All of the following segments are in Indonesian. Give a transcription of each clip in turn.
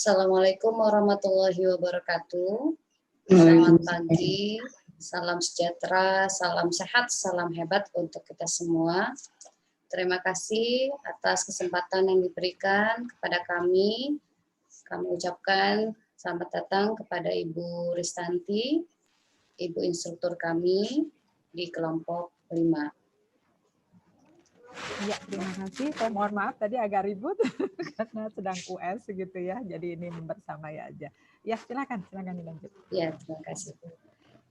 Assalamualaikum warahmatullahi wabarakatuh. Selamat pagi, salam sejahtera, salam sehat, salam hebat untuk kita semua. Terima kasih atas kesempatan yang diberikan kepada kami. Kami ucapkan selamat datang kepada Ibu Ristanti, Ibu instruktur kami di kelompok 5. Ya, terima kasih. Saya mohon maaf tadi agak ribut karena sedang US gitu ya. Jadi ini bersama ya aja. Ya, silakan dilanjut. Ya, terima kasih.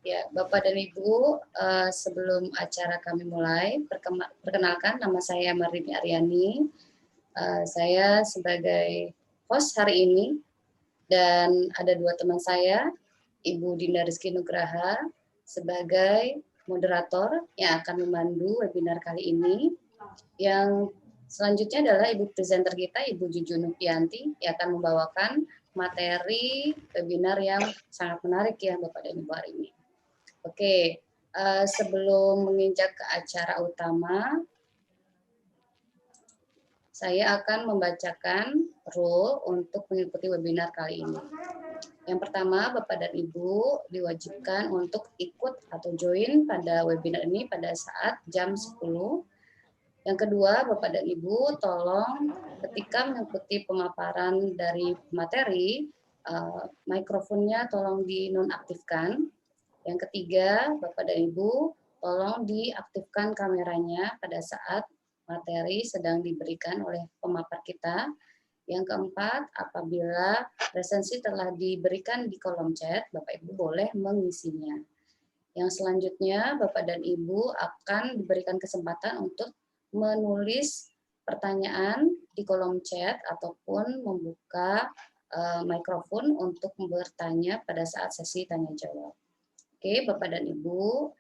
Ya, Bapak dan Ibu, sebelum acara kami mulai, perkenalkan nama saya Marini Aryani. Saya sebagai host hari ini dan ada dua teman saya, Ibu Dinda Rizky Nugraha sebagai moderator yang akan memandu webinar kali ini. Yang selanjutnya adalah Ibu presenter kita, Ibu Juju Nupianti, yang akan membawakan materi webinar yang sangat menarik ya Bapak dan Ibu hari ini. Oke, sebelum menginjak ke acara utama, saya akan membacakan rule untuk mengikuti webinar kali ini. Yang pertama, Bapak dan Ibu diwajibkan untuk ikut atau join pada webinar ini pada saat jam 10. Yang kedua, Bapak dan Ibu tolong ketika mengikuti pemaparan dari materi, mikrofonnya tolong dinonaktifkan. Yang ketiga, Bapak dan Ibu tolong diaktifkan kameranya pada saat materi sedang diberikan oleh pemapar kita. Yang keempat, apabila resensi telah diberikan di kolom chat, Bapak Ibu boleh mengisinya. Yang selanjutnya, Bapak dan Ibu akan diberikan kesempatan untuk menulis pertanyaan di kolom chat ataupun membuka mikrofon untuk bertanya pada saat sesi tanya jawab. Oke, Bapak dan Ibu,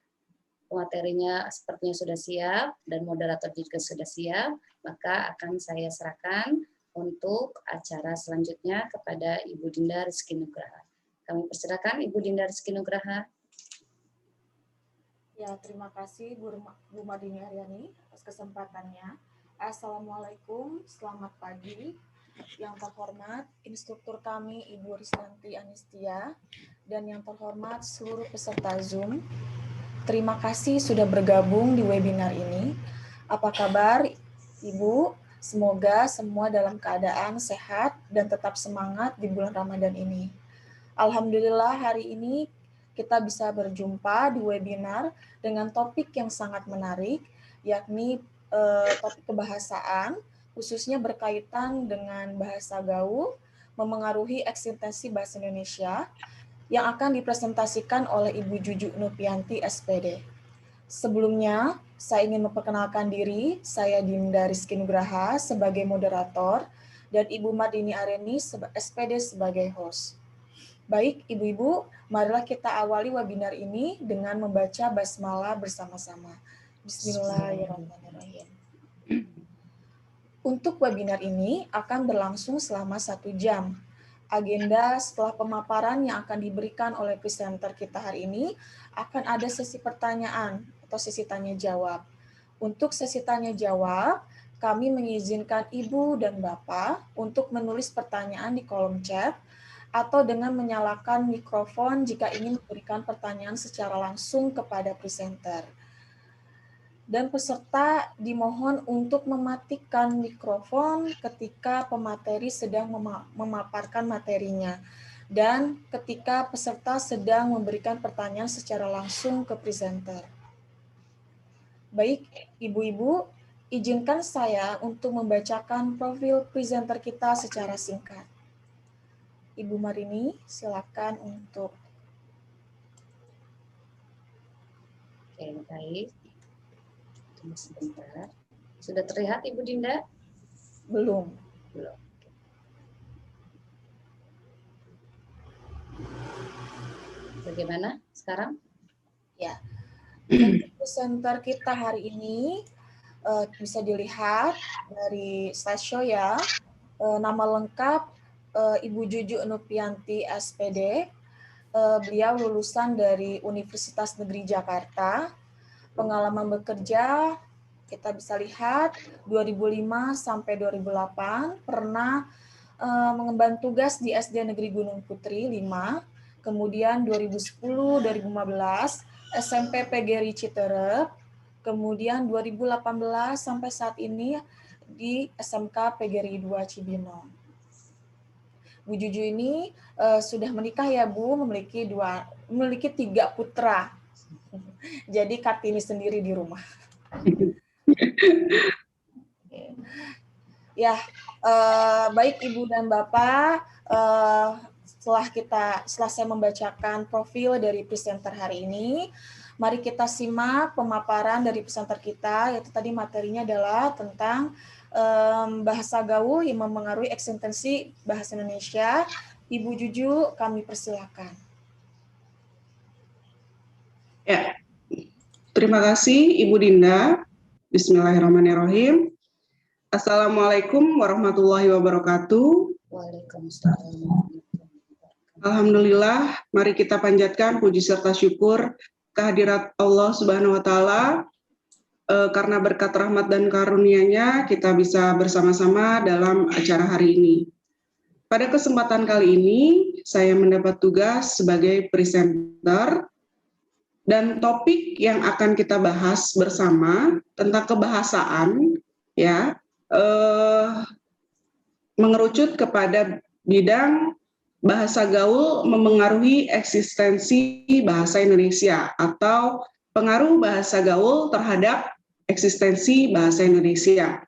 materinya sepertinya sudah siap dan moderator juga sudah siap, maka akan saya serahkan untuk acara selanjutnya kepada Ibu Dinda Rizky Nugraha. Kami persilakan Ibu Dinda Rizky Nugraha. Ya, terima kasih Bu Marini Aryani atas kesempatannya. Assalamualaikum, selamat pagi. Yang terhormat instruktur kami Ibu Ristanti Anistia dan yang terhormat seluruh peserta Zoom. Terima kasih sudah bergabung di webinar ini. Apa kabar Ibu? Semoga semua dalam keadaan sehat dan tetap semangat di bulan Ramadan ini. Alhamdulillah hari ini kita bisa berjumpa di webinar dengan topik yang sangat menarik, yakni topik kebahasaan, khususnya berkaitan dengan bahasa gaul, memengaruhi eksistensi bahasa Indonesia, yang akan dipresentasikan oleh Ibu Juju Nupianti, SPD. Sebelumnya, saya ingin memperkenalkan diri, saya Dinda Rizky Nugraha sebagai moderator, dan Ibu Marini Aryani, SPD sebagai host. Baik, Ibu-Ibu, marilah kita awali webinar ini dengan membaca basmalah bersama-sama. Bismillahirrahmanirrahim. Untuk webinar ini akan berlangsung selama 1 jam. Agenda setelah pemaparan yang akan diberikan oleh presenter kita hari ini akan ada sesi pertanyaan atau sesi tanya jawab. Untuk sesi tanya jawab, kami mengizinkan Ibu dan Bapak untuk menulis pertanyaan di kolom chat atau dengan menyalakan mikrofon jika ingin memberikan pertanyaan secara langsung kepada presenter. Dan peserta dimohon untuk mematikan mikrofon ketika pemateri sedang memaparkan materinya dan ketika peserta sedang memberikan pertanyaan secara langsung ke presenter. Baik, Ibu-Ibu, izinkan saya untuk membacakan profil presenter kita secara singkat. Ibu Marini, silakan untuk. Oke, baik. Tunggu sebentar. Sudah terlihat Ibu Dinda? Belum. Belum. Bagaimana sekarang? Ya. Untuk presenter kita hari ini bisa dilihat dari slideshow ya. Nama lengkap Ibu Juju Nupianti, SPD. Beliau lulusan dari Universitas Negeri Jakarta. Pengalaman bekerja kita bisa lihat 2005 sampai 2008 pernah mengemban tugas di SD Negeri Gunung Putri 5, kemudian 2010-2015 SMP PGRI Citerep, kemudian 2018 sampai saat ini di SMK PGRI 2 Cibinong. Bu Juju ini sudah menikah ya Bu, memiliki 3 putra. Jadi Kartini sendiri di rumah. Ya, baik Ibu dan Bapak, setelah saya membacakan profil dari presenter hari ini, mari kita simak pemaparan dari presenter kita, yaitu tadi materinya adalah tentang bahasa gaul yang memengaruhi eksistensi bahasa Indonesia. Ibu Juju, kami persilakan. Ya, terima kasih Ibu Dinda. Bismillahirrahmanirrahim. Assalamualaikum warahmatullahi wabarakatuh. Waalaikumsalam. Alhamdulillah, mari kita panjatkan puji serta syukur kehadirat Allah Subhanahu wa Ta'ala. Karena berkat rahmat dan karunia-Nya kita bisa bersama-sama dalam acara hari ini. Pada kesempatan kali ini saya mendapat tugas sebagai presenter dan topik yang akan kita bahas bersama tentang kebahasaan ya mengerucut kepada bidang bahasa gaul memengaruhi eksistensi bahasa Indonesia atau pengaruh bahasa gaul terhadap eksistensi bahasa Indonesia.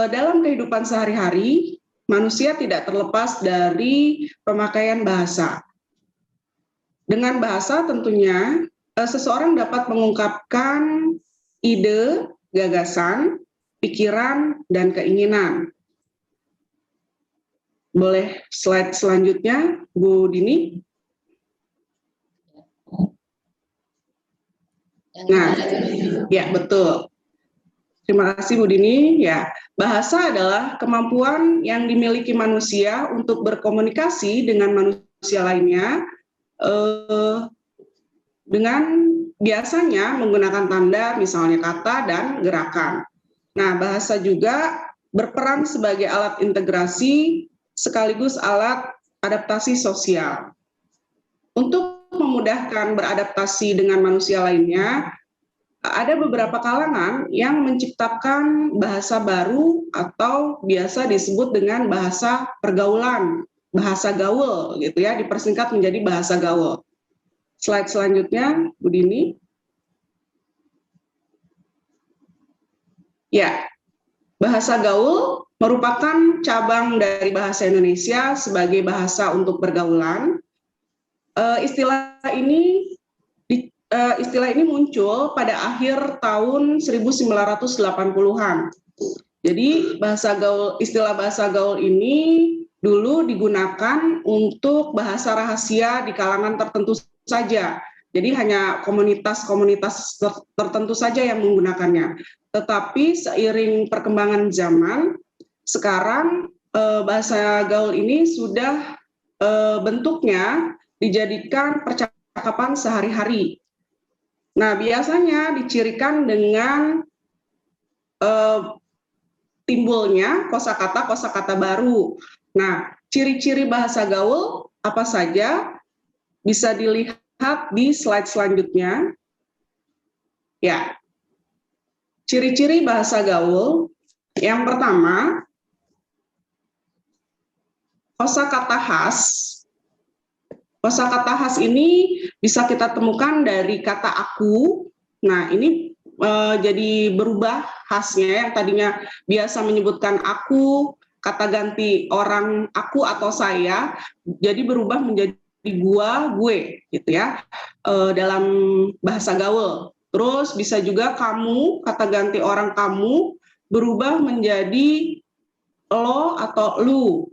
Dalam kehidupan sehari-hari, manusia tidak terlepas dari pemakaian bahasa. Dengan bahasa tentunya, seseorang dapat mengungkapkan ide, gagasan, pikiran, dan keinginan. Boleh slide selanjutnya, Bu Dini? Nah, ya betul. Terima kasih Bu Dini. Ya, bahasa adalah kemampuan yang dimiliki manusia untuk berkomunikasi dengan manusia lainnya dengan biasanya menggunakan tanda, misalnya kata dan gerakan. Nah, bahasa juga berperan sebagai alat integrasi sekaligus alat adaptasi sosial. Untuk memudahkan beradaptasi dengan manusia lainnya, ada beberapa kalangan yang menciptakan bahasa baru atau biasa disebut dengan bahasa pergaulan, bahasa gaul gitu ya, dipersingkat menjadi bahasa gaul. Slide selanjutnya, Bu Dini. Ya, bahasa gaul merupakan cabang dari bahasa Indonesia sebagai bahasa untuk pergaulan. Istilah ini muncul pada akhir tahun 1980-an. Jadi istilah bahasa gaul ini dulu digunakan untuk bahasa rahasia di kalangan tertentu saja. Jadi hanya komunitas-komunitas tertentu saja yang menggunakannya. Tetapi seiring perkembangan zaman, sekarang bahasa gaul ini sudah bentuknya dijadikan percakapan sehari-hari. Nah, biasanya dicirikan dengan timbulnya kosakata baru. Nah, ciri-ciri bahasa gaul apa saja bisa dilihat di slide selanjutnya. Ya, ciri-ciri bahasa gaul yang pertama, kosakata khas. Kosakata khas ini bisa kita temukan dari kata aku. Nah, ini jadi berubah khasnya, yang tadinya biasa menyebutkan aku, kata ganti orang aku atau saya, jadi berubah menjadi gua, gue, gitu ya, dalam bahasa gaul. Terus bisa juga kamu, kata ganti orang kamu, berubah menjadi lo atau lu.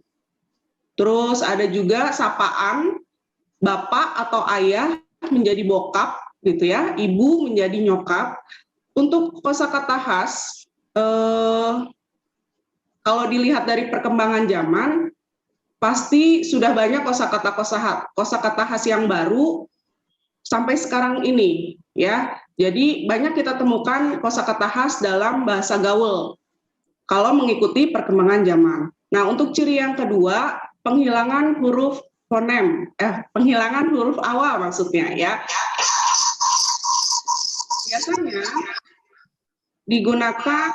Terus ada juga sapaan, bapak atau ayah menjadi bokap, gitu ya, ibu menjadi nyokap. Untuk kosakata khas, kalau dilihat dari perkembangan zaman, pasti sudah banyak kosakata khas yang baru sampai sekarang ini, ya. Jadi banyak kita temukan kosakata khas dalam bahasa gaul kalau mengikuti perkembangan zaman. Nah, untuk ciri yang kedua, penghilangan huruf fonem, penghilangan huruf awal maksudnya ya. Biasanya digunakan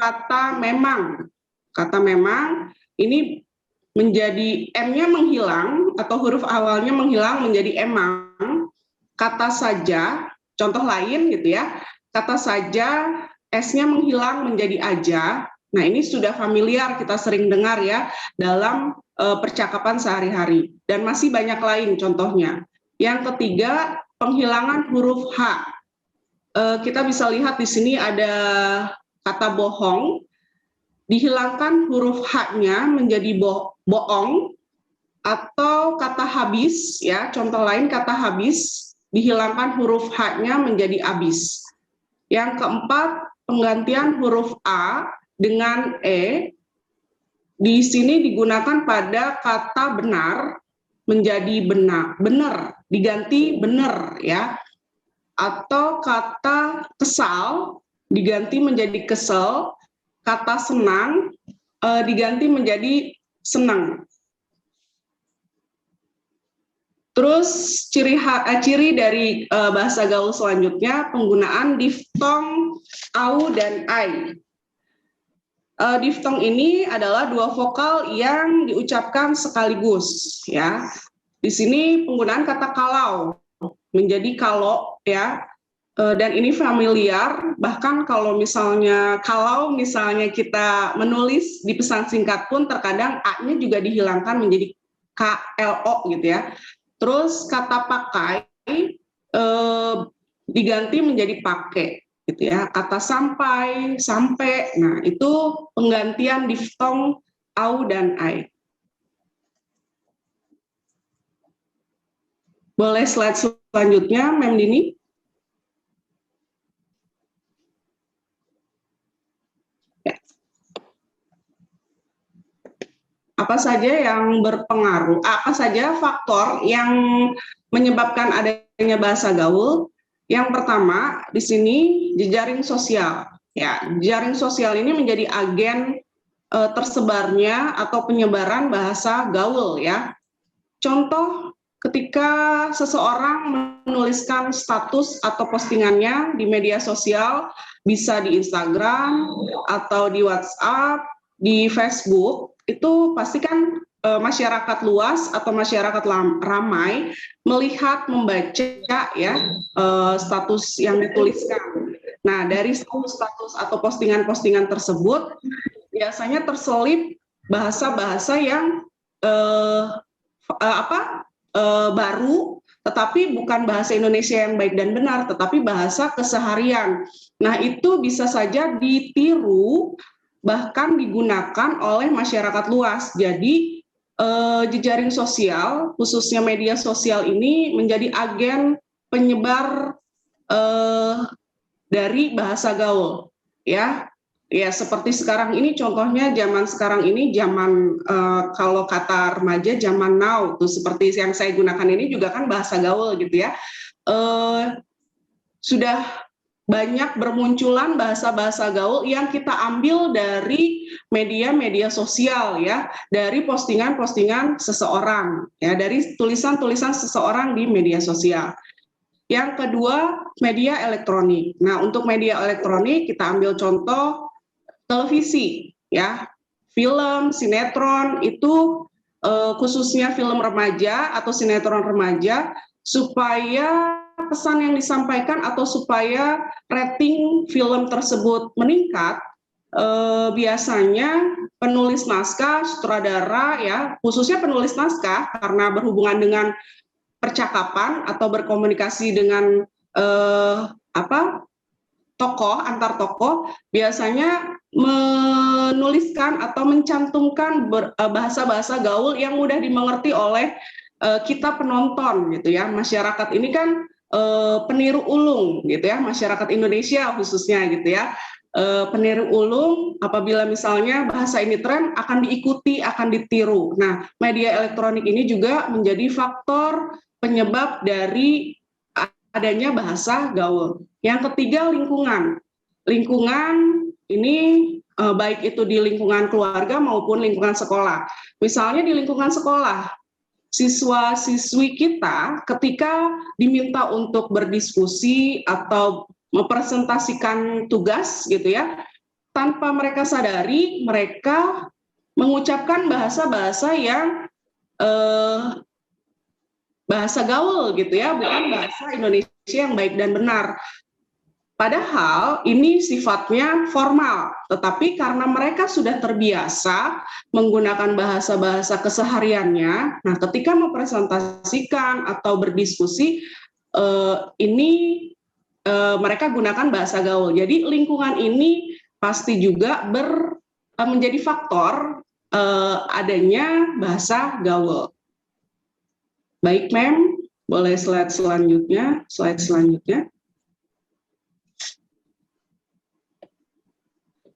kata memang. Kata memang ini menjadi M-nya menghilang atau huruf awalnya menghilang menjadi emang. Kata saja, contoh lain gitu ya. Kata saja, S-nya menghilang menjadi aja. Nah, ini sudah familiar, kita sering dengar ya dalam percakapan sehari-hari. Dan masih banyak lain contohnya. Yang ketiga, penghilangan huruf H. Kita bisa lihat di sini ada kata bohong, dihilangkan huruf H-nya menjadi bohong, atau kata habis, ya contoh lain kata habis, dihilangkan huruf H-nya menjadi abis. Yang keempat, penggantian huruf A dengan E, di sini digunakan pada kata benar menjadi benar, diganti benar ya. Atau kata kesal diganti menjadi kesel, kata senang diganti menjadi senang. Terus ciri dari bahasa gaul selanjutnya, penggunaan diftong au dan ai. Diftong ini adalah dua vokal yang diucapkan sekaligus ya. Di sini penggunaan kata kalau menjadi kalau ya, dan ini familiar, bahkan kalau misalnya kita menulis di pesan singkat pun terkadang A-nya juga dihilangkan menjadi KLO gitu ya. Terus kata pakai diganti menjadi pakai gitu ya. Kata sampai, sampai, nah itu penggantian diftong au dan ai. Boleh slide selanjutnya, Mem Dini? Ya. Apa saja yang berpengaruh, apa saja faktor yang menyebabkan adanya bahasa gaul? Yang pertama, di sini jejaring sosial. Ya, jejaring sosial ini menjadi agen tersebarnya atau penyebaran bahasa gaul ya. Contoh, ketika seseorang menuliskan status atau postingannya di media sosial, bisa di Instagram atau di WhatsApp, di Facebook, itu pasti kan masyarakat luas atau masyarakat ramai melihat, membaca ya status yang dituliskan. Nah, dari status atau postingan-postingan tersebut biasanya terselip bahasa-bahasa yang baru, tetapi bukan bahasa Indonesia yang baik dan benar, tetapi bahasa keseharian. Nah, itu bisa saja ditiru, bahkan digunakan oleh masyarakat luas. Jadi, jejaring sosial, khususnya media sosial ini menjadi agen penyebar dari bahasa gaul, ya. Ya, seperti sekarang ini contohnya zaman sekarang ini zaman kalau kata remaja zaman now tuh seperti yang saya gunakan ini juga kan bahasa gaul gitu ya. Sudah banyak bermunculan bahasa-bahasa gaul yang kita ambil dari media-media sosial ya, dari postingan-postingan seseorang ya, dari tulisan-tulisan seseorang di media sosial. Yang kedua, media elektronik. Nah, untuk media elektronik kita ambil contoh televisi ya, film, sinetron itu khususnya film remaja atau sinetron remaja, supaya pesan yang disampaikan atau supaya rating film tersebut meningkat, biasanya penulis naskah, sutradara ya, khususnya penulis naskah karena berhubungan dengan percakapan atau berkomunikasi dengan tokoh, antar tokoh, biasanya menuliskan atau mencantumkan bahasa-bahasa gaul yang mudah dimengerti oleh kita penonton gitu ya. Masyarakat ini kan peniru ulung gitu ya, masyarakat Indonesia khususnya gitu ya. Peniru ulung, apabila misalnya bahasa ini tren akan diikuti, akan ditiru. Nah, media elektronik ini juga menjadi faktor penyebab dari adanya bahasa gaul. Yang ketiga, lingkungan. Lingkungan ini baik itu di lingkungan keluarga maupun lingkungan sekolah. Misalnya di lingkungan sekolah, siswa-siswi kita ketika diminta untuk berdiskusi atau mempresentasikan tugas gitu ya, tanpa mereka sadari mereka mengucapkan bahasa-bahasa yang bahasa gaul gitu ya, bukan bahasa Indonesia yang baik dan benar. Padahal ini sifatnya formal, tetapi karena mereka sudah terbiasa menggunakan bahasa-bahasa kesehariannya, nah ketika mempresentasikan atau berdiskusi, ini mereka gunakan bahasa gaul. Jadi lingkungan ini pasti juga menjadi faktor adanya bahasa gaul. Baik, Mem, boleh slide selanjutnya.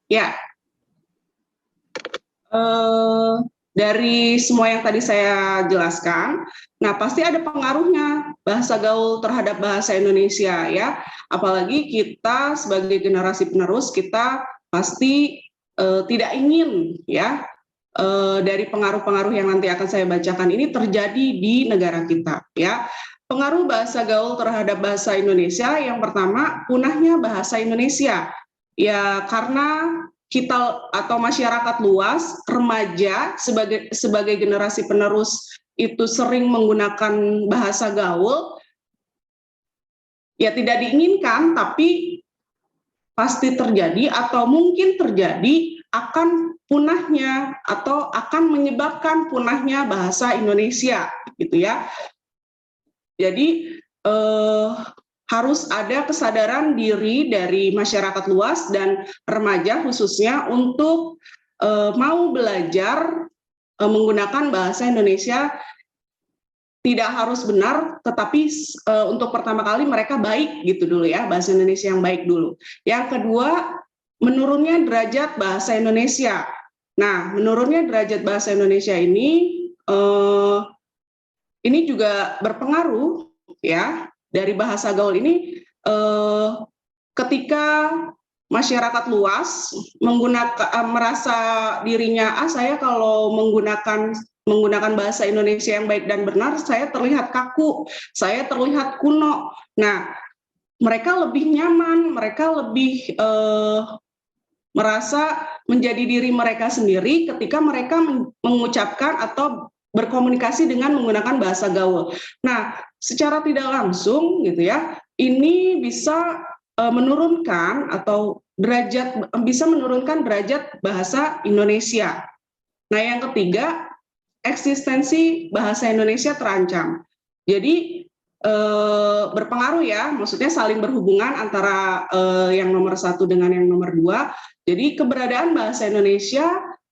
Ya, dari semua yang tadi saya jelaskan, nah pasti ada pengaruhnya bahasa gaul terhadap bahasa Indonesia ya. Apalagi kita sebagai generasi penerus, kita pasti tidak ingin ya dari pengaruh-pengaruh yang nanti akan saya bacakan ini terjadi di negara kita ya. Pengaruh bahasa gaul terhadap bahasa Indonesia, yang pertama punahnya bahasa Indonesia. Ya, karena kita atau masyarakat luas, remaja sebagai generasi penerus itu sering menggunakan bahasa gaul, ya tidak diinginkan tapi pasti terjadi atau mungkin terjadi akan punahnya atau akan menyebabkan punahnya bahasa Indonesia gitu ya. Jadi harus ada kesadaran diri dari masyarakat luas dan remaja khususnya untuk mau belajar menggunakan bahasa Indonesia. Tidak harus benar, tetapi untuk pertama kali mereka baik gitu dulu ya, bahasa Indonesia yang baik dulu. Yang kedua, menurunnya derajat bahasa Indonesia. Nah, menurunnya derajat bahasa Indonesia ini juga berpengaruh ya, dari bahasa gaul ini ketika masyarakat luas merasa dirinya saya kalau menggunakan bahasa Indonesia yang baik dan benar, saya terlihat kaku, saya terlihat kuno. Nah, mereka lebih nyaman, mereka lebih merasa menjadi diri mereka sendiri ketika mereka mengucapkan atau berkomunikasi dengan menggunakan bahasa gaul. Nah, secara tidak langsung gitu ya, ini bisa menurunkan atau bisa menurunkan derajat bahasa Indonesia. Nah, yang ketiga, eksistensi bahasa Indonesia terancam. Jadi berpengaruh ya, maksudnya saling berhubungan antara yang nomor satu dengan yang nomor dua. Jadi keberadaan bahasa Indonesia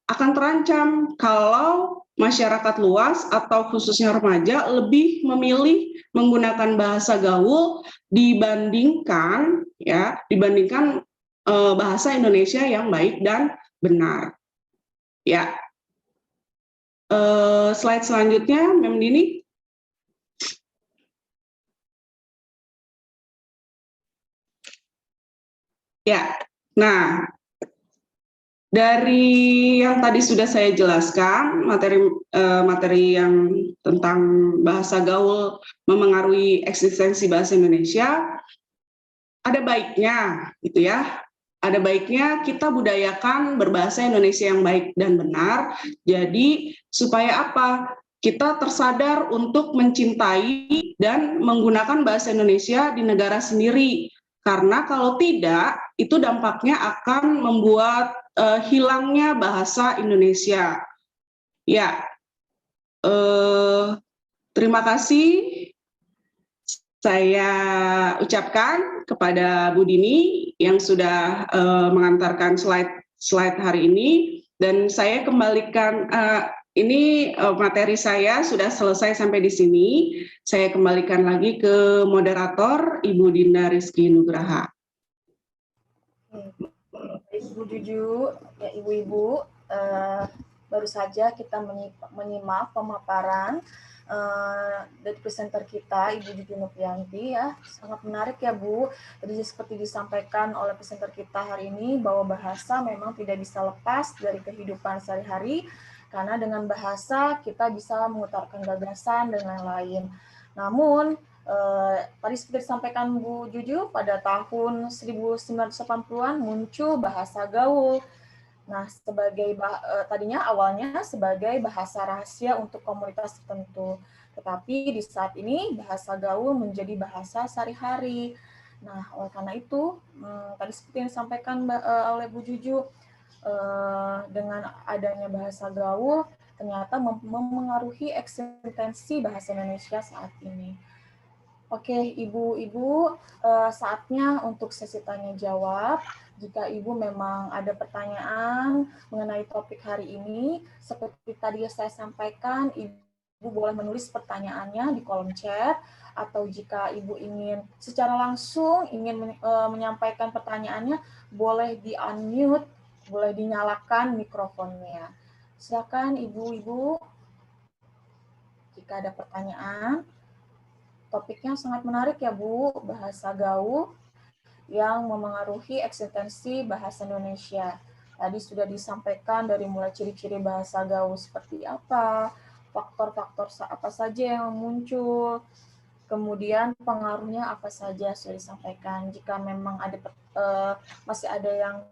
akan terancam kalau masyarakat luas atau khususnya remaja lebih memilih menggunakan bahasa gaul dibandingkan bahasa Indonesia yang baik dan benar. Ya. Slide selanjutnya, Mem Dini. Ya, nah dari yang tadi sudah saya jelaskan, materi yang tentang bahasa gaul memengaruhi eksistensi bahasa Indonesia, ada baiknya gitu ya. Ada baiknya kita budayakan berbahasa Indonesia yang baik dan benar. Jadi supaya apa? Kita tersadar untuk mencintai dan menggunakan bahasa Indonesia di negara sendiri. Karena kalau tidak, itu dampaknya akan membuat hilangnya bahasa Indonesia. Ya, terima kasih saya ucapkan kepada Bu Dini yang sudah mengantarkan slide hari ini, dan saya kembalikan ini materi saya sudah selesai sampai di sini. Saya kembalikan lagi ke moderator Ibu Dinda Rizky Nugraha. Ibu Juju, ya Ibu-ibu, baru saja kita menyimak pemaparan dari presenter kita, Ibu Juju Novianti ya. Sangat menarik ya Bu. Tadi seperti disampaikan oleh presenter kita hari ini bahwa bahasa memang tidak bisa lepas dari kehidupan sehari-hari, karena dengan bahasa kita bisa mengutarakan gagasan dan lain-lain. Namun tadi seperti disampaikan Bu Juju, pada tahun 1980-an muncul bahasa gaul. Nah, tadinya awalnya sebagai bahasa rahasia untuk komunitas tertentu, tetapi di saat ini bahasa gaul menjadi bahasa sehari-hari. Nah, oleh karena itu, tadi seperti yang disampaikan oleh Bu Juju, dengan adanya bahasa gaul, ternyata memengaruhi eksistensi bahasa Indonesia saat ini. Oke, Ibu-ibu, saatnya untuk sesi tanya jawab. Jika Ibu memang ada pertanyaan mengenai topik hari ini, seperti tadi saya sampaikan, Ibu boleh menulis pertanyaannya di kolom chat, atau jika Ibu ingin secara langsung menyampaikan pertanyaannya, boleh di-unmute, boleh dinyalakan mikrofonnya. Silakan Ibu-ibu, jika ada pertanyaan. Topiknya sangat menarik ya Bu, bahasa gaul yang memengaruhi eksistensi bahasa Indonesia. Tadi sudah disampaikan dari mulai ciri-ciri bahasa gaul seperti apa, faktor-faktor apa saja yang muncul, kemudian pengaruhnya apa saja sudah disampaikan. Jika memang ada masih ada yang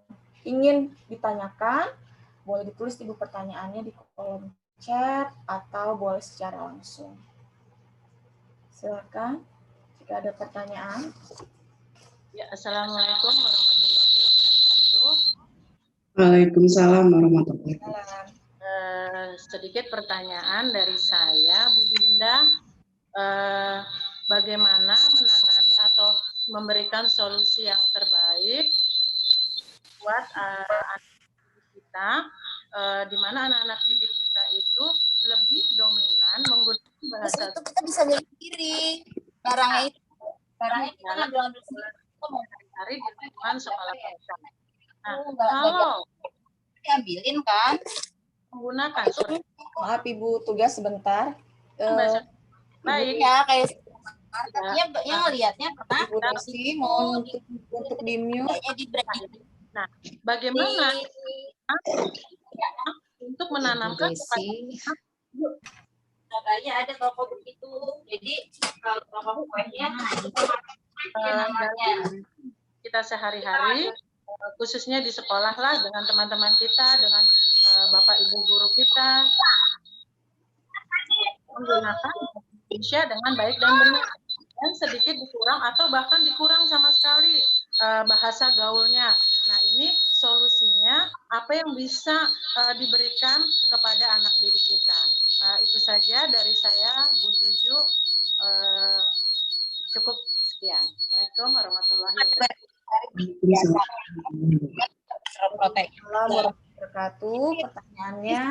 ingin ditanyakan, boleh ditulis Ibu pertanyaannya di kolom chat atau boleh secara langsung. Silakan jika ada pertanyaan. Ya, Assalamualaikum warahmatullahi wabarakatuh. Waalaikumsalam warahmatullahi wabarakatuh. Sedikit pertanyaan dari saya, Bu Dinda. Bagaimana menangani atau memberikan solusi yang terbaik buat anak kita, di mana anak-anak didik kita itu lebih dominan menggunakan bahasa. Itu kita bisa beli sendiri barangnya kita ngambil sendiri hari di lingkungan sekolah kita. Nah, kalau diambilin kan menggunakan Maaf Ibu, tugas sebentar. Baik ya, kayak yang ngelihatnya pernah Ibu Desi mau untuk di-mute. Nah, bagaimana untuk menanamkan Surabaya ada toko begitu. Jadi kalau toko kuenya kita sehari-hari, khususnya di sekolah lah, dengan teman-teman kita, dengan Bapak Ibu guru kita, menggunakan Indonesia dengan baik dan benar, dan sedikit dikurang atau bahkan dikurang sama sekali bahasa gaulnya. Nah, ini solusinya apa yang bisa diberikan kepada anak didik kita. Itu saja dari saya, Bu Juju. Cukup sekian. Assalamualaikum warahmatullahi wabarakatuh. Wabarakatuh. Pertanyaannya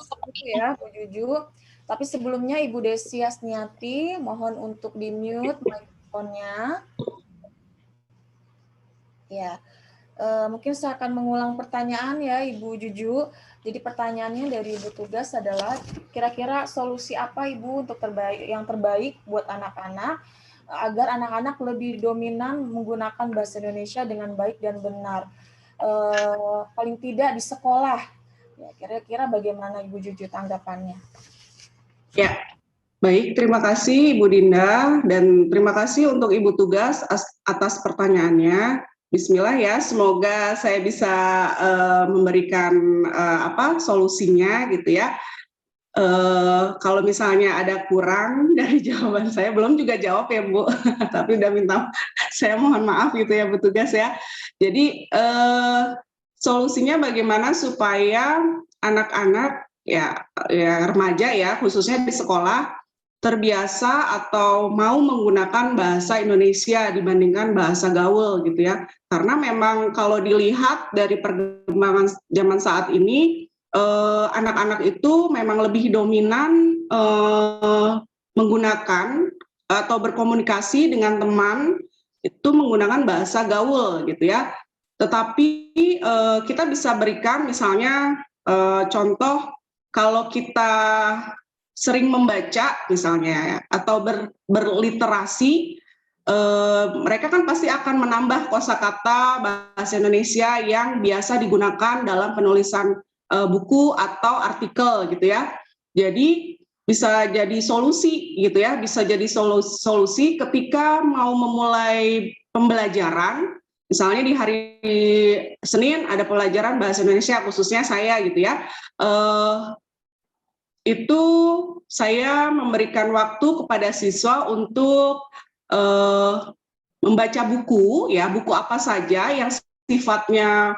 seperti ya Bu Juju. Tapi sebelumnya Ibu Desi Asniati mohon untuk di-mute mikrofonnya. Ya. Mungkin saya akan mengulang pertanyaan ya Ibu Juju. Jadi pertanyaannya dari Ibu tugas adalah kira-kira solusi apa Ibu untuk yang terbaik buat anak-anak agar anak-anak lebih dominan menggunakan bahasa Indonesia dengan baik dan benar. Paling tidak di sekolah. Ya, kira-kira bagaimana Ibu Juju tanggapannya? Ya, baik. Terima kasih Ibu Dinda dan terima kasih untuk Ibu tugas atas pertanyaannya. Bismillah ya, semoga saya bisa memberikan solusinya gitu ya. Kalau misalnya ada kurang dari jawaban saya, belum juga jawab ya Bu, tapi udah minta, saya mohon maaf gitu ya Bu tugas ya. Jadi solusinya bagaimana supaya anak-anak ya remaja ya khususnya di sekolah terbiasa atau mau menggunakan bahasa Indonesia dibandingkan bahasa gaul gitu ya. Karena memang kalau dilihat dari perkembangan zaman saat ini, anak-anak itu memang lebih dominan menggunakan atau berkomunikasi dengan teman itu menggunakan bahasa gaul gitu ya. Tetapi kita bisa berikan misalnya contoh kalau kita sering membaca misalnya ya, atau berliterasi, mereka kan pasti akan menambah kosakata bahasa Indonesia yang biasa digunakan dalam penulisan buku atau artikel gitu ya. Jadi bisa jadi solusi gitu ya, bisa jadi solusi ketika mau memulai pembelajaran. Misalnya di hari Senin ada pelajaran bahasa Indonesia, khususnya saya gitu ya. Itu saya memberikan waktu kepada siswa untuk membaca buku, ya buku apa saja yang sifatnya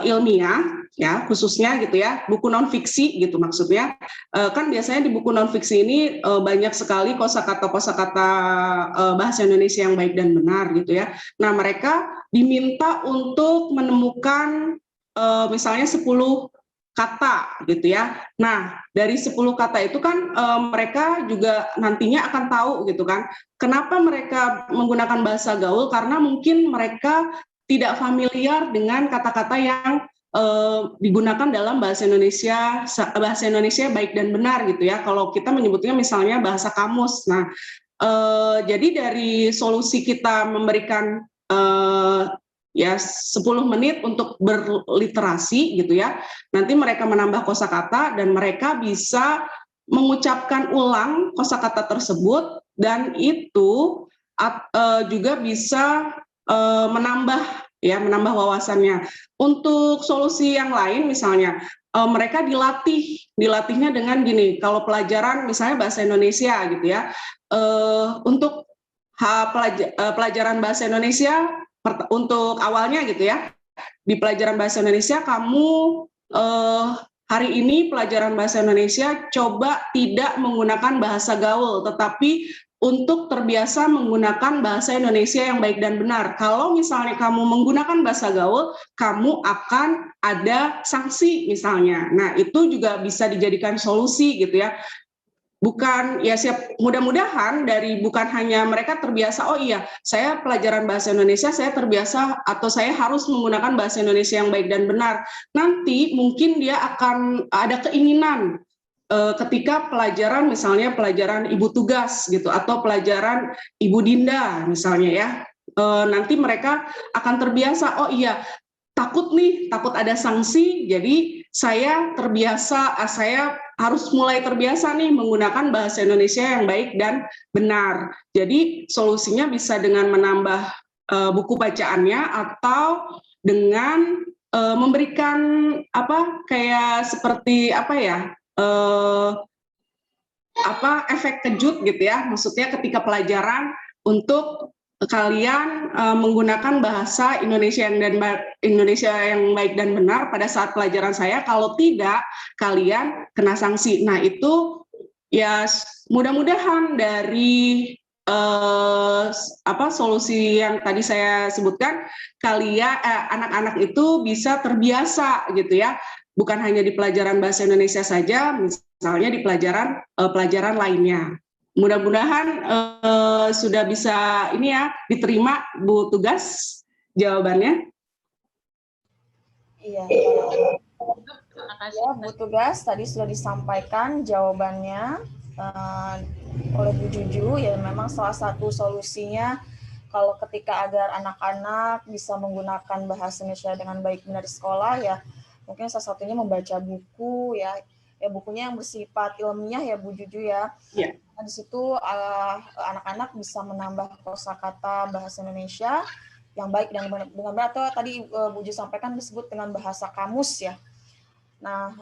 ilmiah, ya khususnya gitu ya, buku non fiksi gitu maksudnya. Kan biasanya di buku non fiksi ini banyak sekali kosakata-kosakata bahasa Indonesia yang baik dan benar gitu ya. Nah mereka diminta untuk menemukan misalnya 10 kata gitu ya. Nah, dari 10 kata itu kan mereka juga nantinya akan tahu gitu kan. Kenapa mereka menggunakan bahasa gaul? Karena mungkin mereka tidak familiar dengan kata-kata yang digunakan dalam bahasa Indonesia baik dan benar gitu ya. Kalau kita menyebutnya misalnya bahasa kamus. Nah, jadi dari solusi kita memberikan ya 10 menit untuk berliterasi gitu ya. Nanti mereka menambah kosakata dan mereka bisa mengucapkan ulang kosakata tersebut, dan itu juga bisa menambah wawasannya. Untuk solusi yang lain misalnya mereka dilatihnya dengan gini. Kalau pelajaran misalnya bahasa Indonesia gitu ya, untuk pelajaran bahasa Indonesia untuk awalnya gitu ya, di pelajaran bahasa Indonesia kamu hari ini pelajaran bahasa Indonesia coba tidak menggunakan bahasa gaul, tetapi untuk terbiasa menggunakan bahasa Indonesia yang baik dan benar. Kalau misalnya kamu menggunakan bahasa gaul, kamu akan ada sanksi misalnya. Nah, itu juga bisa dijadikan solusi gitu ya. Bukan ya siap, mudah-mudahan dari bukan hanya mereka terbiasa, oh iya saya pelajaran bahasa Indonesia saya terbiasa atau saya harus menggunakan bahasa Indonesia yang baik dan benar. Nanti mungkin dia akan ada keinginan ketika pelajaran misalnya pelajaran ibu tugas gitu atau pelajaran ibu dinda misalnya ya, nanti mereka akan terbiasa, oh iya takut ada sanksi, jadi saya terbiasa, saya harus mulai terbiasa nih menggunakan bahasa Indonesia yang baik dan benar. Jadi solusinya bisa dengan menambah buku bacaannya atau dengan memberikan kayak seperti efek kejut gitu ya. Maksudnya ketika pelajaran untuk kalian menggunakan bahasa Indonesia yang baik dan benar pada saat pelajaran saya, kalau tidak kalian kena sanksi. Nah, itu ya mudah-mudahan dari solusi yang tadi saya sebutkan, kalian anak-anak itu bisa terbiasa gitu ya. Bukan hanya di pelajaran bahasa Indonesia saja, misalnya di pelajaran lainnya. Mudah-mudahan sudah bisa ini ya diterima Bu Tugas jawabannya. Iya. Ya, Bu Tugas tadi sudah disampaikan jawabannya oleh Bu Juju. Ya, memang salah satu solusinya kalau ketika agar anak-anak bisa menggunakan bahasa Indonesia dengan baik benar di sekolah, ya mungkin salah satunya membaca buku ya bukunya yang bersifat ilmiah ya Bu Juju ya. Yeah. Nah, di situ anak-anak bisa menambah kosakata bahasa Indonesia yang baik dan benar-benar, atau tadi Bu Juju sampaikan disebut dengan bahasa kamus ya. Nah,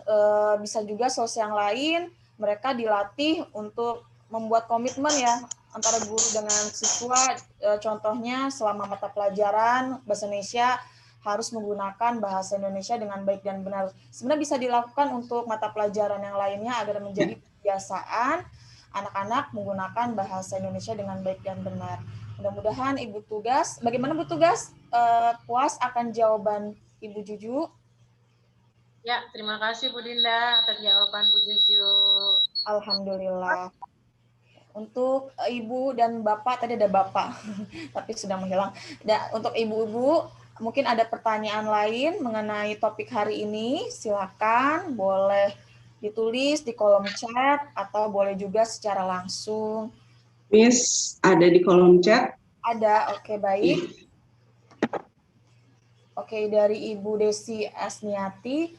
bisa juga solusi yang lain, mereka dilatih untuk membuat komitmen ya antara guru dengan siswa, contohnya selama mata pelajaran bahasa Indonesia harus menggunakan bahasa Indonesia dengan baik dan benar. Sebenarnya bisa dilakukan untuk mata pelajaran yang lainnya agar menjadi kebiasaan anak-anak menggunakan bahasa Indonesia dengan baik dan benar. Mudah-mudahan Ibu Tugas, bagaimana Bu Tugas? Puas akan jawaban Ibu Juju? Ya, terima kasih Bu Dinda atas jawaban Bu Juju. Alhamdulillah. Untuk Ibu dan Bapak, tadi ada Bapak, tapi sudah menghilang. Dan untuk Ibu-ibu, mungkin ada pertanyaan lain mengenai topik hari ini, silakan boleh ditulis di kolom chat atau boleh juga secara langsung. Miss, ada di kolom chat. Ada, oke, baik. Oke, dari Ibu Desi Asniati,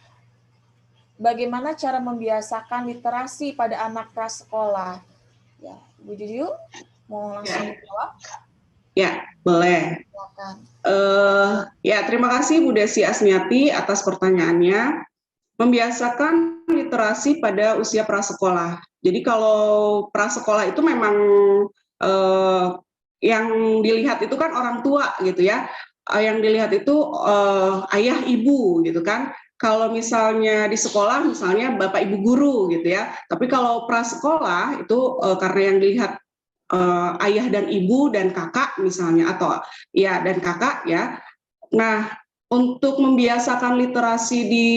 bagaimana cara membiasakan literasi pada anak prasekolah? Ya, Bu Juju, mau langsung dijawab? Ya, boleh. Silakan. Ya, terima kasih Bu Desi Asniati atas pertanyaannya. Membiasakan literasi pada usia prasekolah. Jadi kalau prasekolah itu memang yang dilihat itu kan orang tua gitu ya. Yang dilihat itu ayah ibu gitu kan. Kalau misalnya di sekolah misalnya bapak ibu guru gitu ya. Tapi kalau prasekolah itu karena yang dilihat ayah dan ibu dan kakak misalnya, atau ya dan kakak ya. Nah, untuk membiasakan literasi di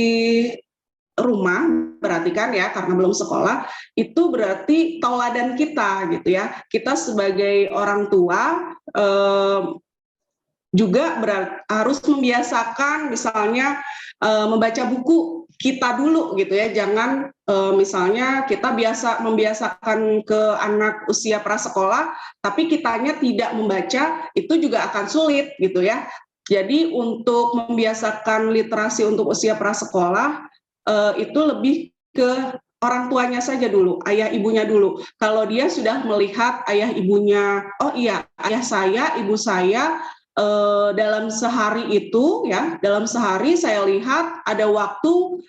rumah berarti kan ya, karena belum sekolah, itu berarti tauladan kita gitu ya. Kita sebagai orang tua juga harus membiasakan misalnya membaca buku kita dulu gitu ya. Jangan misalnya kita membiasakan ke anak usia prasekolah tapi kitanya tidak membaca, itu juga akan sulit gitu ya. Jadi untuk membiasakan literasi untuk usia prasekolah itu lebih ke orang tuanya saja dulu, ayah ibunya dulu. Kalau dia sudah melihat ayah ibunya, oh iya, ayah saya, ibu saya dalam sehari itu ya, dalam sehari saya lihat ada waktu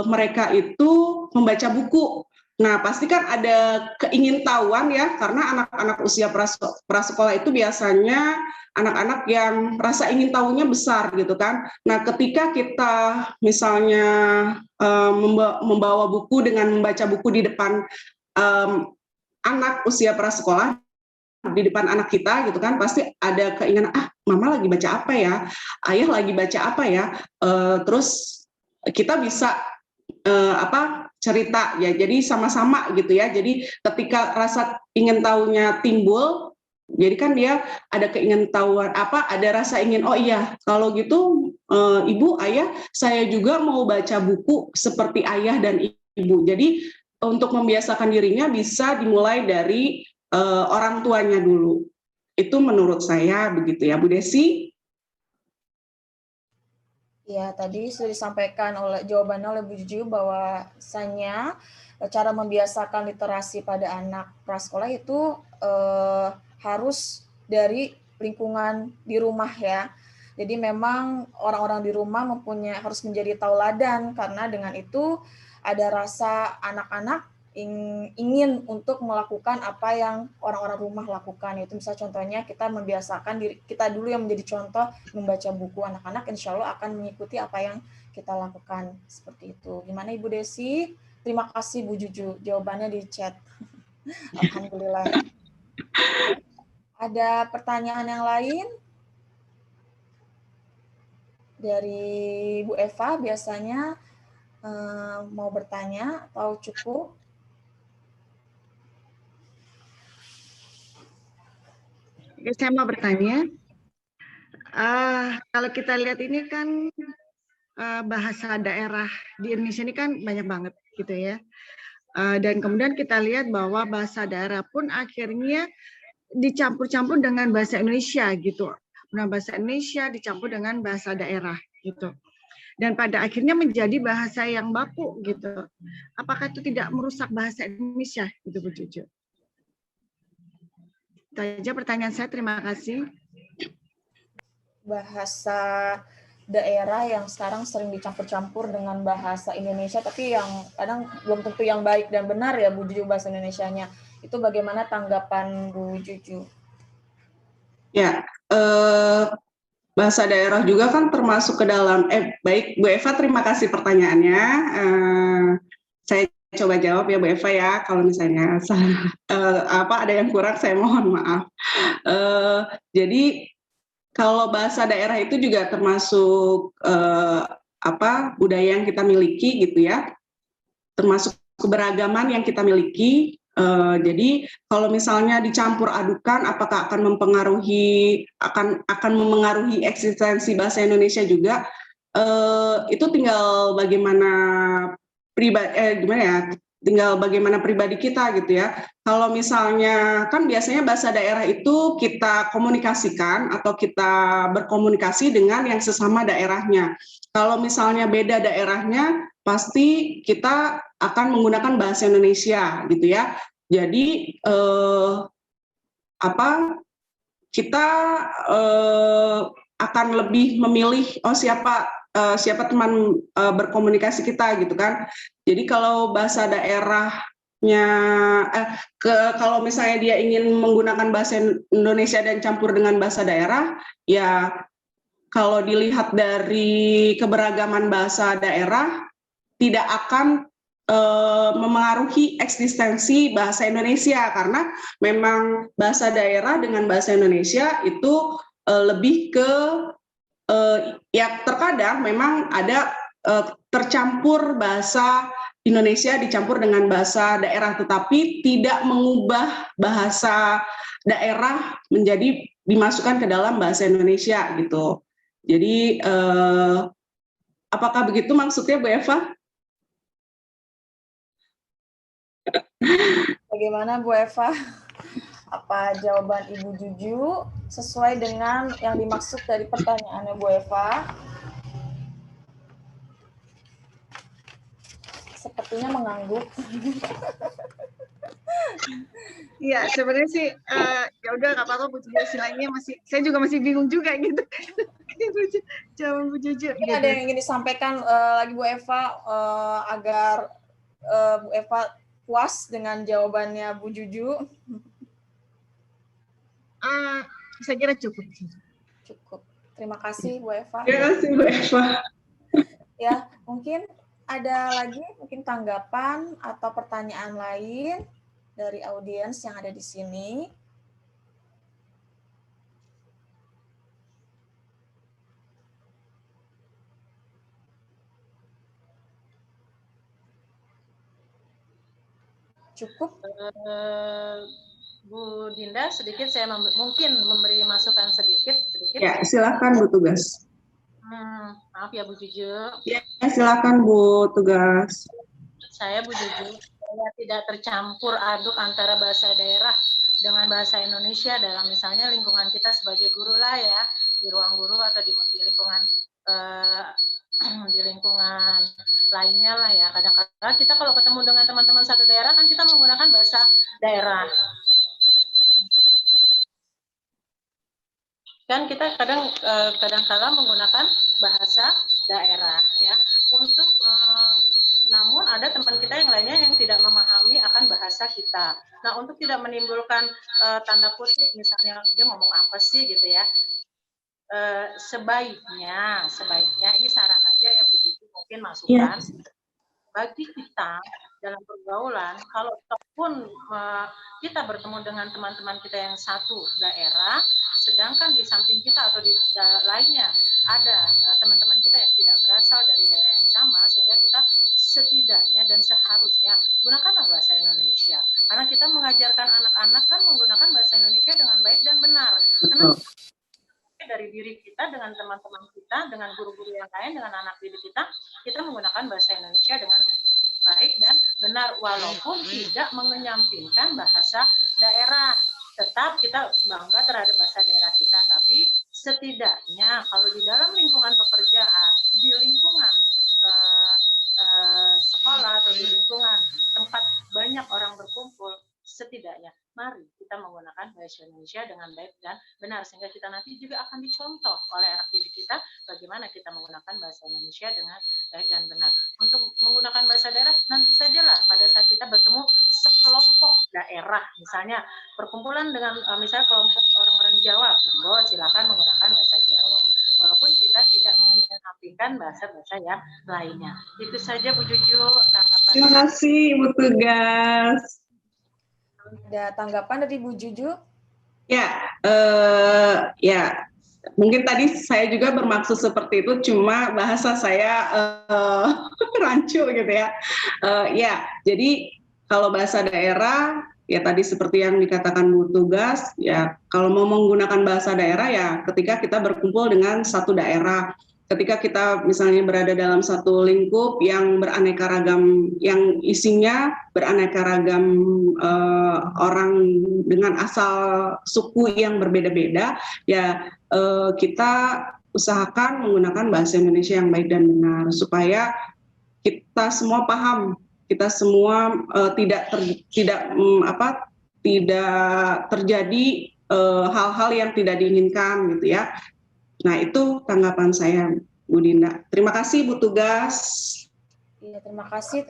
mereka itu membaca buku. Nah, pasti kan ada keingintahuan ya, karena anak-anak usia prasekolah itu biasanya anak-anak yang rasa ingin tahunya besar gitu kan. Nah, ketika kita misalnya membawa buku dengan membaca buku di depan anak usia prasekolah, di depan anak kita gitu kan, pasti ada keinginan, mama lagi baca apa ya, ayah lagi baca apa ya, terus kita bisa cerita ya, jadi sama-sama gitu ya. Jadi ketika rasa ingin tahunya timbul, jadi kan dia ada keingintahuan ada rasa ingin, oh iya kalau gitu ibu, ayah, saya juga mau baca buku seperti ayah dan ibu. Jadi untuk membiasakan dirinya bisa dimulai dari orang tuanya dulu. Itu menurut saya begitu ya, Bu Desi. Ya, tadi sudah disampaikan jawabannya oleh Bu Juju bahwasanya cara membiasakan literasi pada anak prasekolah itu harus dari lingkungan di rumah ya. Jadi memang orang-orang di rumah harus menjadi tauladan, karena dengan itu ada rasa anak-anak ingin untuk melakukan apa yang orang-orang rumah lakukan. Itu misalnya contohnya kita membiasakan diri kita dulu yang menjadi contoh membaca buku, anak-anak insya Allah akan mengikuti apa yang kita lakukan, seperti itu. Gimana Ibu Desi? Terima kasih Bu Juju, jawabannya di chat. Alhamdulillah. Ada pertanyaan yang lain? Dari Bu Eva biasanya mau bertanya atau cukup? Saya mau bertanya, kalau kita lihat ini kan bahasa daerah di Indonesia ini kan banyak banget gitu ya, dan kemudian kita lihat bahwa bahasa daerah pun akhirnya dicampur-campur dengan bahasa Indonesia gitu. Nah, bahasa Indonesia dicampur dengan bahasa daerah gitu, dan pada akhirnya menjadi bahasa yang baku gitu. Apakah itu tidak merusak bahasa Indonesia gitu Bu Juju? Itu aja pertanyaan saya, terima kasih. Bahasa daerah yang sekarang sering dicampur-campur dengan bahasa Indonesia, tapi yang kadang belum tentu yang baik dan benar ya Bu Juju bahasa Indonesianya. Itu bagaimana tanggapan Bu Juju? Ya, bahasa daerah juga kan termasuk ke dalam, baik Bu Eva, terima kasih pertanyaannya. Saya coba jawab ya Bu Eva ya, kalau misalnya ada yang kurang saya mohon maaf. Jadi kalau bahasa daerah itu juga termasuk budaya yang kita miliki gitu ya, termasuk keberagaman yang kita miliki. Jadi kalau misalnya dicampur adukan, apakah akan mempengaruhi eksistensi bahasa Indonesia juga? Itu tinggal bagaimana gimana ya, tinggal bagaimana pribadi kita gitu ya. Kalau misalnya kan biasanya bahasa daerah itu kita komunikasikan atau kita berkomunikasi dengan yang sesama daerahnya. Kalau misalnya beda daerahnya, pasti kita akan menggunakan bahasa Indonesia gitu ya. Jadi kita akan lebih memilih siapa teman berkomunikasi kita gitu kan. Jadi kalau bahasa daerahnya kalau misalnya dia ingin menggunakan bahasa Indonesia dan campur dengan bahasa daerah, ya kalau dilihat dari keberagaman bahasa daerah tidak akan memengaruhi eksistensi bahasa Indonesia, karena memang bahasa daerah dengan bahasa Indonesia itu lebih ke ya terkadang memang ada tercampur bahasa Indonesia dicampur dengan bahasa daerah, tetapi tidak mengubah bahasa daerah menjadi dimasukkan ke dalam bahasa Indonesia gitu. Jadi apakah begitu maksudnya Bu Eva? Bagaimana Bu Eva? Apa jawaban Ibu Juju sesuai dengan yang dimaksud dari pertanyaannya Bu Eva? Sepertinya mengangguk. Iya, sebenarnya sih ya udah nggak apa-apa Bu Juju, istilahnya saya juga masih bingung juga gitu. Jawaban Bu Juju. Mungkin ada yang ingin disampaikan lagi Bu Eva agar Bu Eva puas dengan jawabannya Bu Juju? Saya kira cukup. Cukup. Terima kasih Bu Eva. Terima kasih Bu Eva. Ya, mungkin ada lagi mungkin tanggapan atau pertanyaan lain dari audiens yang ada di sini. Cukup. Bu Dinda, sedikit saya mungkin memberi masukan sedikit. Ya, silakan Bu Tugas. Maaf ya Bu Juju. Ya, silakan Bu Tugas. Saya Bu Juju, saya tidak tercampur aduk antara bahasa daerah dengan bahasa Indonesia dalam misalnya lingkungan kita sebagai guru lah ya, di ruang guru atau di lingkungan lainnya lah ya. Kadang-kadang kita kalau ketemu dengan teman-teman satu daerah kan kita menggunakan bahasa daerah. Kan kita kadang-kala menggunakan bahasa daerah ya. Untuk namun ada teman kita yang lainnya yang tidak memahami akan bahasa kita. Nah, untuk tidak menimbulkan tanda kutip misalnya dia ngomong apa sih gitu ya. Sebaiknya ini saran aja ya Bu Juju, mungkin masukan. Bagi kita dalam pergaulan, kalau pun kita bertemu dengan teman-teman kita yang satu daerah, sedangkan di samping kita atau di lainnya ada teman-teman kita yang tidak berasal dari daerah yang sama, sehingga kita setidaknya dan seharusnya gunakanlah bahasa Indonesia. Karena kita mengajarkan anak-anak kan menggunakan bahasa Indonesia dengan baik dan benar. Karena dari diri kita, dengan teman-teman kita, dengan guru-guru yang lain, dengan anak didik kita menggunakan bahasa Indonesia dengan baik dan benar, walaupun tidak mengenyampingkan bahasa daerah. Tetap kita bangga terhadap bahasa daerah kita, tapi setidaknya kalau di dalam lingkungan pekerjaan, di lingkungan sekolah atau di lingkungan tempat banyak orang berkumpul, setidaknya mari kita menggunakan bahasa Indonesia dengan baik dan benar, sehingga kita nanti juga akan dicontoh oleh anak didik kita bagaimana kita menggunakan bahasa Indonesia dengan baik dan benar. Untuk menggunakan bahasa daerah nanti sajalah pada saat kita bertemu sekelompok daerah, misalnya perkumpulan dengan misalnya kelompok orang-orang Jawa, silakan menggunakan bahasa Jawa, walaupun kita tidak menyampaikan bahasa-bahasa yang lainnya. Itu saja Bu Juju tanggapan. Terima kasih Bu Tugas. Ada tanggapan dari Bu Juju? Ya, mungkin tadi saya juga bermaksud seperti itu, cuma bahasa saya rancu gitu ya. Ya, jadi kalau bahasa daerah, ya tadi seperti yang dikatakan Bu Tugas, ya kalau mau menggunakan bahasa daerah ya ketika kita berkumpul dengan satu daerah. ketika kita misalnya berada dalam satu lingkup yang beraneka ragam, yang isinya beraneka ragam orang dengan asal suku yang berbeda-beda, ya kita usahakan menggunakan bahasa Indonesia yang baik dan benar supaya kita semua paham, kita semua tidak terjadi hal-hal yang tidak diinginkan gitu ya. Nah, itu tanggapan saya, Bu Dinda. Terima kasih, Bu Tugas. Ya, terima kasih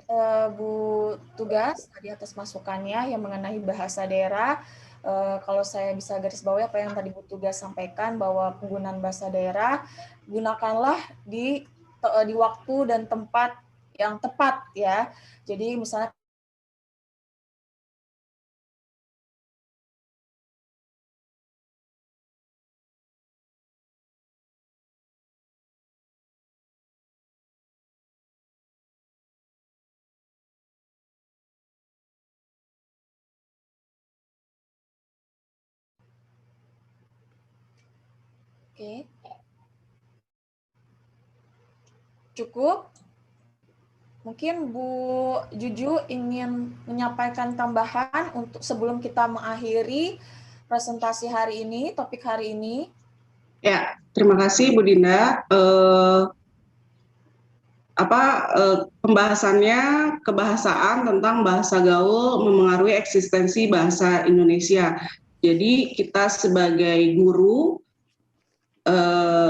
Bu Tugas tadi atas masukannya yang mengenai bahasa daerah. Kalau saya bisa garis bawahi apa yang tadi Bu Tugas sampaikan bahwa penggunaan bahasa daerah gunakanlah di waktu dan tempat yang tepat ya. Jadi misalnya Oke. Cukup? Mungkin Bu Juju ingin menyampaikan tambahan untuk sebelum kita mengakhiri presentasi hari ini, topik hari ini. Ya, terima kasih Bu Dinda. Pembahasannya kebahasaan tentang bahasa gaul memengaruhi eksistensi bahasa Indonesia. Jadi kita sebagai guru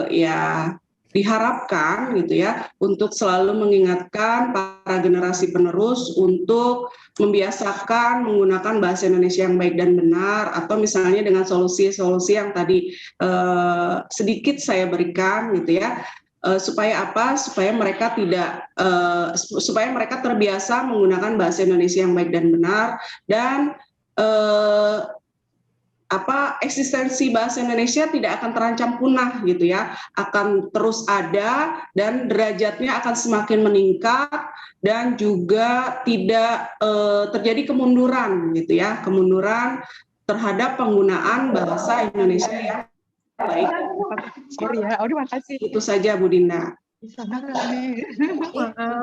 ya diharapkan gitu ya untuk selalu mengingatkan para generasi penerus untuk membiasakan menggunakan bahasa Indonesia yang baik dan benar, atau misalnya dengan solusi-solusi yang tadi sedikit saya berikan gitu ya, supaya apa? Supaya mereka supaya mereka terbiasa menggunakan bahasa Indonesia yang baik dan benar, dan eksistensi bahasa Indonesia tidak akan terancam punah gitu ya, akan terus ada dan derajatnya akan semakin meningkat, dan juga tidak terjadi kemunduran gitu ya, kemunduran terhadap penggunaan bahasa Indonesia yang baik. Sorry ya, terima kasih. Itu saja Bu Dinda.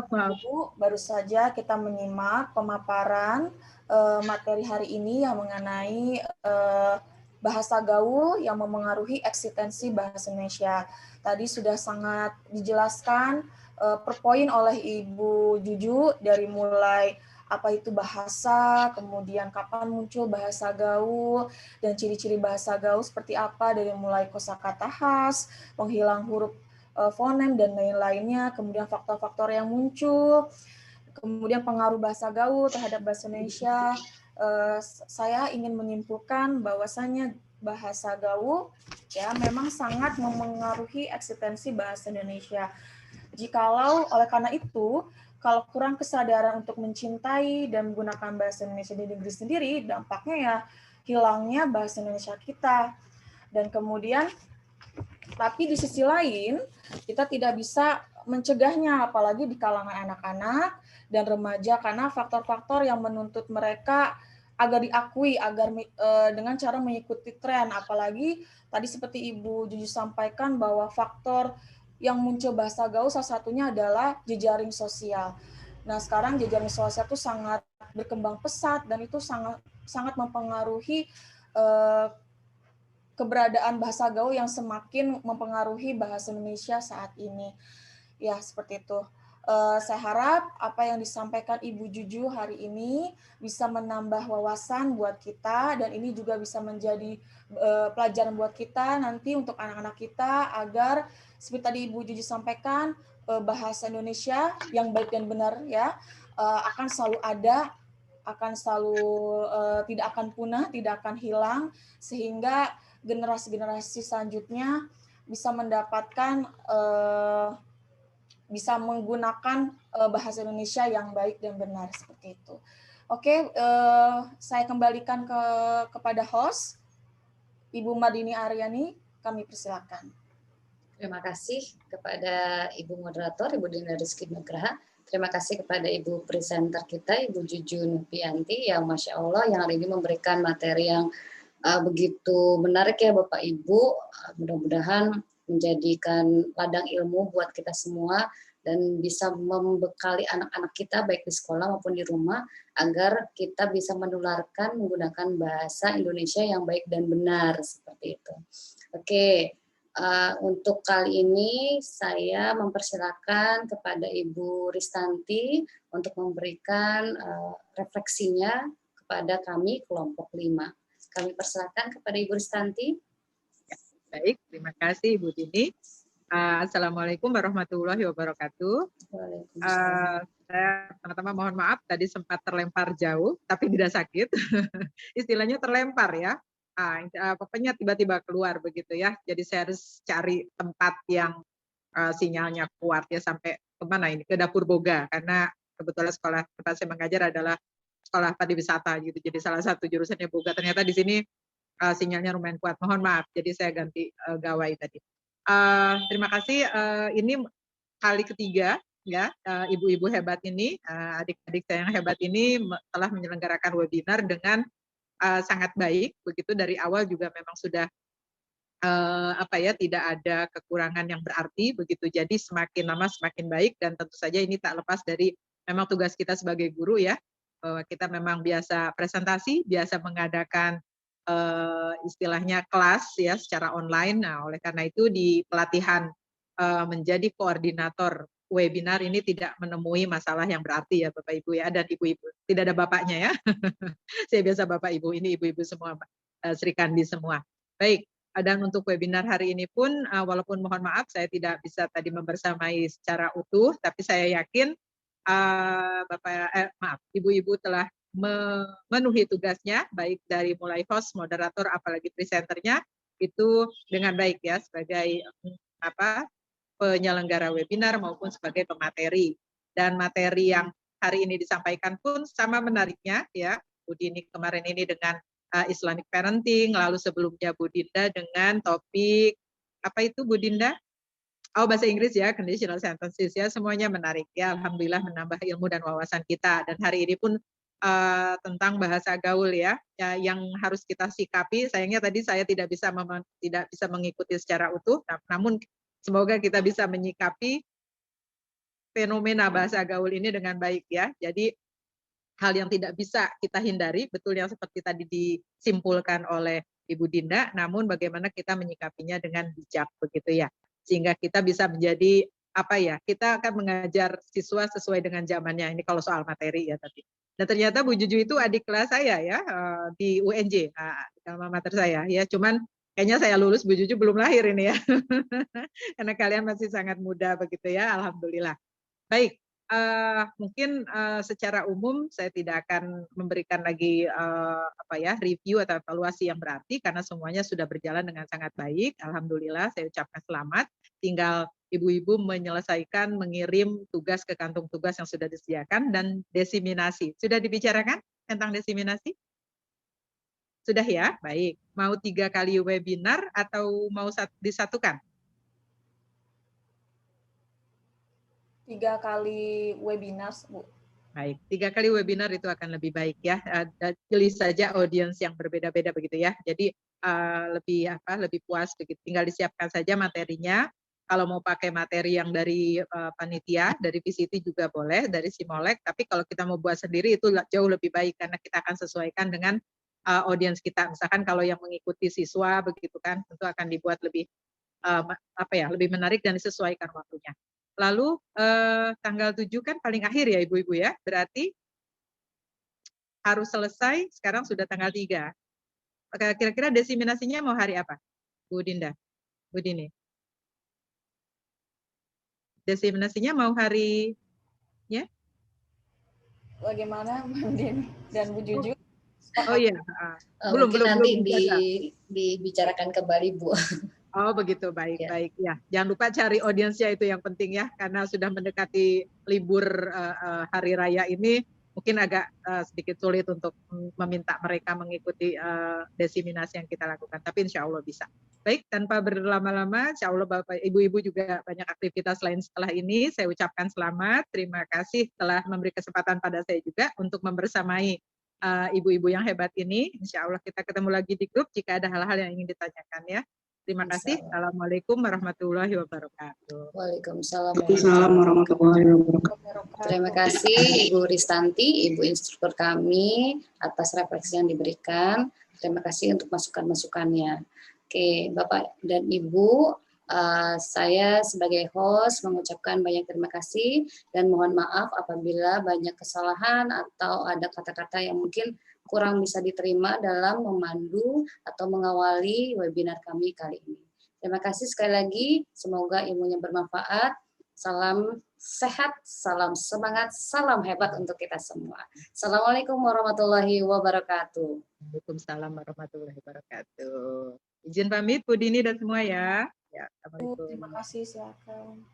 Maaf. Bu, baru saja kita menyimak pemaparan materi hari ini yang mengenai bahasa gaul yang memengaruhi eksistensi bahasa Indonesia. Tadi sudah sangat dijelaskan per poin oleh Ibu Juju dari mulai apa itu bahasa, kemudian kapan muncul bahasa gaul, dan ciri-ciri bahasa gaul seperti apa dari mulai kosakata khas, penghilang huruf fonem dan lain-lainnya, kemudian faktor-faktor yang muncul, kemudian pengaruh bahasa gaul terhadap bahasa Indonesia. Saya ingin menyimpulkan bahwasannya bahasa gaul ya memang sangat memengaruhi eksistensi bahasa Indonesia. Jikalau oleh karena itu, kalau kurang kesadaran untuk mencintai dan menggunakan bahasa Indonesia di negeri sendiri, dampaknya ya hilangnya bahasa Indonesia kita. Dan kemudian, tapi di sisi lain, kita tidak bisa mencegahnya, apalagi di kalangan anak-anak dan remaja, karena faktor-faktor yang menuntut mereka agar diakui, agar dengan cara mengikuti tren, apalagi tadi seperti Ibu Juju sampaikan bahwa faktor yang muncul bahasa gaul salah satunya adalah jejaring sosial. Nah, sekarang jejaring sosial itu sangat berkembang pesat dan itu sangat mempengaruhi keberadaan bahasa gaul yang semakin mempengaruhi bahasa Indonesia saat ini. Ya, seperti itu. Saya harap apa yang disampaikan Ibu Juju hari ini bisa menambah wawasan buat kita, dan ini juga bisa menjadi pelajaran buat kita nanti untuk anak-anak kita, agar seperti tadi Ibu Juju sampaikan, bahasa Indonesia yang baik dan benar ya akan selalu ada, akan selalu tidak akan punah, tidak akan hilang, sehingga generasi-generasi selanjutnya bisa mendapatkan bisa menggunakan bahasa Indonesia yang baik dan benar, seperti itu. Oke, saya kembalikan kepada host, Ibu Madini Aryani, kami persilakan. Terima kasih kepada Ibu Moderator, Ibu Dinda Rizky Nugraha. Terima kasih kepada Ibu presenter kita, Ibu Juju Nupianti, yang Masya Allah yang hari ini memberikan materi yang begitu menarik ya Bapak Ibu. Mudah-mudahan menjadikan ladang ilmu buat kita semua dan bisa membekali anak-anak kita baik di sekolah maupun di rumah agar kita bisa menularkan menggunakan bahasa Indonesia yang baik dan benar seperti itu. Oke, untuk kali ini saya mempersilakan kepada Ibu Ristanti untuk memberikan refleksinya kepada kami kelompok 5. Kami persilakan kepada Ibu Ristanti. Baik, terima kasih Ibu Dini. Assalamualaikum warahmatullahi wabarakatuh. Saya pertama mohon maaf tadi sempat terlempar jauh, tapi tidak sakit. Istilahnya terlempar ya. Pokoknya tiba-tiba keluar begitu ya. Jadi saya harus cari tempat yang sinyalnya kuat ya sampai kemana ini, ke Dapur Boga, karena kebetulan sekolah tempat saya mengajar adalah sekolah pariwisata gitu. Jadi salah satu jurusannya Boga. Ternyata di sini sinyalnya lumayan kuat. Mohon maaf. Jadi saya ganti gawai tadi. Terima kasih. Ini kali ketiga ya, ibu-ibu hebat ini, adik-adik saya yang hebat ini telah menyelenggarakan webinar dengan sangat baik. Begitu dari awal juga memang sudah tidak ada kekurangan yang berarti begitu. Jadi semakin lama semakin baik dan tentu saja ini tak lepas dari memang tugas kita sebagai guru ya, bahwa kita memang biasa presentasi, biasa mengadakan istilahnya kelas ya secara online. Nah, oleh karena itu di pelatihan menjadi koordinator webinar ini tidak menemui masalah yang berarti ya Bapak Ibu ya, dan Ibu-ibu. Tidak ada bapaknya ya. Saya biasa Bapak Ibu, ini Ibu-ibu semua, Sri Kandi semua. Baik, dan untuk webinar hari ini pun walaupun mohon maaf saya tidak bisa tadi membersamai secara utuh, tapi saya yakin Ibu-ibu telah memenuhi tugasnya, baik dari mulai host, moderator, apalagi presenternya, itu dengan baik ya, sebagai penyelenggara webinar maupun sebagai pemateri. Dan materi yang hari ini disampaikan pun sama menariknya ya, Bu Dini kemarin ini dengan Islamic Parenting, lalu sebelumnya Bu Dinda dengan topik, apa itu Bu Dinda? Oh, bahasa Inggris ya, conditional sentences ya, semuanya menarik ya, alhamdulillah menambah ilmu dan wawasan kita. Dan hari ini pun tentang bahasa gaul ya, yang harus kita sikapi. Sayangnya tadi saya tidak bisa mengikuti secara utuh, namun semoga kita bisa menyikapi fenomena bahasa gaul ini dengan baik ya. Jadi hal yang tidak bisa kita hindari, betul yang seperti tadi disimpulkan oleh Ibu Dinda, namun bagaimana kita menyikapinya dengan bijak begitu ya. Sehingga kita bisa menjadi kita akan mengajar siswa sesuai dengan zamannya. Ini kalau soal materi ya tadi. Dan ternyata Bu Juju itu adik kelas saya ya, di UNJ, alma mater saya ya. Cuman kayaknya saya lulus, Bu Juju belum lahir ini ya. Karena kalian masih sangat muda begitu ya, alhamdulillah. Baik, mungkin secara umum saya tidak akan memberikan lagi review atau evaluasi yang berarti karena semuanya sudah berjalan dengan sangat baik. Alhamdulillah, saya ucapkan selamat. Tinggal ibu-ibu menyelesaikan mengirim tugas ke kantung tugas yang sudah disediakan dan desiminasi. Sudah dibicarakan tentang desiminasi? Sudah ya? Baik. Mau 3 kali webinar atau mau disatukan? 3 kali webinar, Bu. Baik, 3 kali webinar itu akan lebih baik ya. Pilih saja audiens yang berbeda-beda begitu ya. Jadi lebih puas begitu. Tinggal disiapkan saja materinya. Kalau mau pakai materi yang dari panitia, dari VCT juga boleh, dari Simolek. Tapi kalau kita mau buat sendiri itu jauh lebih baik karena kita akan sesuaikan dengan audiens kita. Misalkan kalau yang mengikuti siswa begitu kan, tentu akan dibuat lebih lebih menarik dan disesuaikan waktunya. Lalu tanggal 7 kan paling akhir ya ibu-ibu ya, berarti harus selesai, sekarang sudah tanggal 3. Kira-kira desiminasinya mau hari apa? Bu Dinda, Bu Dini. Desiminasinya mau hari ya? Bagaimana Mbak Dini dan Bu Juju? Oh iya, belum nanti dibicarakan kembali Bu. Oh begitu, baik ya. Jangan lupa cari audiensnya, itu yang penting ya, karena sudah mendekati libur hari raya ini, mungkin agak sedikit sulit untuk meminta mereka mengikuti desiminasi yang kita lakukan, tapi insya Allah bisa. Baik, tanpa berlama-lama, insya Allah Bapak Ibu-Ibu juga banyak aktivitas lain setelah ini. Saya ucapkan selamat, terima kasih telah memberi kesempatan pada saya juga untuk membersamai ibu-ibu yang hebat ini. Insya Allah kita ketemu lagi di grup jika ada hal-hal yang ingin ditanyakan ya. Terima kasih. Assalamualaikum warahmatullahi wabarakatuh. Waalaikumsalam. Waalaikumsalam warahmatullahi wabarakatuh. Terima kasih Ibu Ristanti, Ibu instruktur kami atas refleksi yang diberikan. Terima kasih untuk masukan-masukannya. Oke, Bapak dan Ibu, saya sebagai host mengucapkan banyak terima kasih dan mohon maaf apabila banyak kesalahan atau ada kata-kata yang mungkin kurang bisa diterima dalam memandu atau mengawali webinar kami kali ini. Terima kasih sekali lagi, semoga ilmunya bermanfaat. Salam sehat, salam semangat, salam hebat untuk kita semua. Assalamualaikum warahmatullahi wabarakatuh. Waalaikumsalam warahmatullahi wabarakatuh. Izin pamit Bu Dini dan semua ya. Ya, assalamualaikum. Terima kasih, silakan.